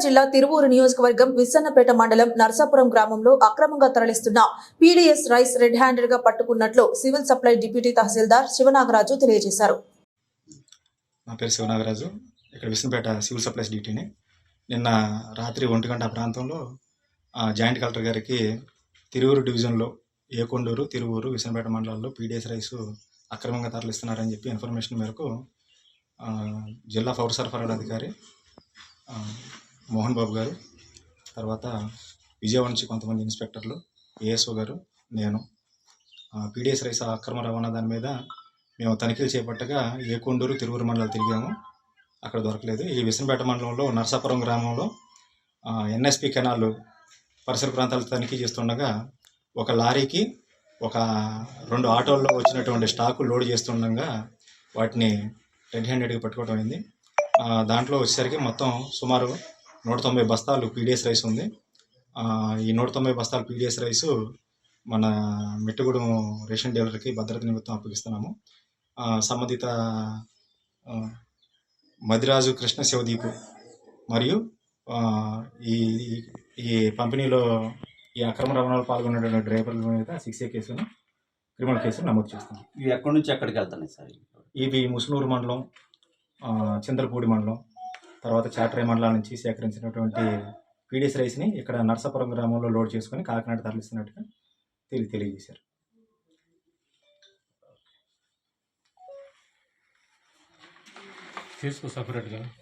జిల్లా తిరువూరు నియోజకవర్గం విస్సన్నపేట మండలం నర్సాపురం గ్రామంలో అక్రమంగా తరలిస్తున్న పీడీఎస్ రైస్ రెడ్ హ్యాండెడ్ గా పట్టుకున్నట్లు సివిల్ సప్లై డిప్యూటీ తహసీల్దార్ శివనాగరాజు తెలియజేశారు. నా పేరు శివనాగరాజు, ఇక్కడ విస్సన్నపేట సివిల్ సప్లైస్ డ్యూటీని. నిన్న రాత్రి 1 గంట ప్రాంతంలో జాయింట్ కలెక్టర్ గారికి తిరువూరు డివిజన్లో ఏకొండూరు, తిరువూరు, విస్సన్నపేట మండలాల్లో పీడీఎస్ రైస్ అక్రమంగా తరలిస్తున్నారని చెప్పి ఇన్ఫర్మేషన్ మేరకు జిల్లా పౌర సరఫరాల అధికారి మోహన్ బాబు గారు, తర్వాత విజయవాడ నుంచి కొంతమంది ఇన్స్పెక్టర్లు, ఏఎస్ఓ గారు, నేను పీడీఎస్ రైస్ అక్రమ రవాణా దాని మీద మేము తనిఖీలు చేపట్టగా ఏకొండూరు, తిరువూరు మండలాలు తిరిగాము. అక్కడ దొరకలేదు. ఈ విస్సన్నపేట మండలంలో నర్సాపురం గ్రామంలో ఎన్ఎస్పి కెనాల్ పరిసర ప్రాంతాలు తనిఖీ చేస్తుండగా ఒక లారీకి ఒక 2 ఆటోల్లో వచ్చినటువంటి స్టాకు లోడ్ చేస్తుండగా వాటిని రెడ్ హ్యాండెడ్గా పట్టుకోవడం అయింది. దాంట్లో వచ్చేసరికి మొత్తం సుమారు 190 బస్తాలు పీడీఎస్ రైస్ ఉంది. ఈ 190 బస్తాలు పీడీఎస్ రైసు మన మెట్టుగూడెం రేషన్ డీలర్కి భద్రత నిమిత్తం అప్పగిస్తున్నాము. సంబంధిత మదిరాజు కృష్ణ శివదీపు మరియు ఈ పంపిణీలో ఈ అక్రమ రవాణాలో పాల్గొన్నటువంటి డ్రైవర్ల మీద 6A కేసును, క్రిమినల్ కేసులు నమోదు చేస్తాం. ఇవి ఎక్కడి నుంచి ఎక్కడికి వెళ్తున్నాయి సార్? ఇవి ముసునూరు మండలం, చింతలపూడి మండలం, తర్వాత చాటరాయి మండలాల నుంచి సేకరించినటువంటి పీడీఎస్ రైస్ని ఇక్కడ నర్సాపురం గ్రామంలో లోడ్ చేసుకొని కాకినాడ తరలిస్తున్నట్టుగా తెలియజేశారు. తీసుకో సపరేట్గా.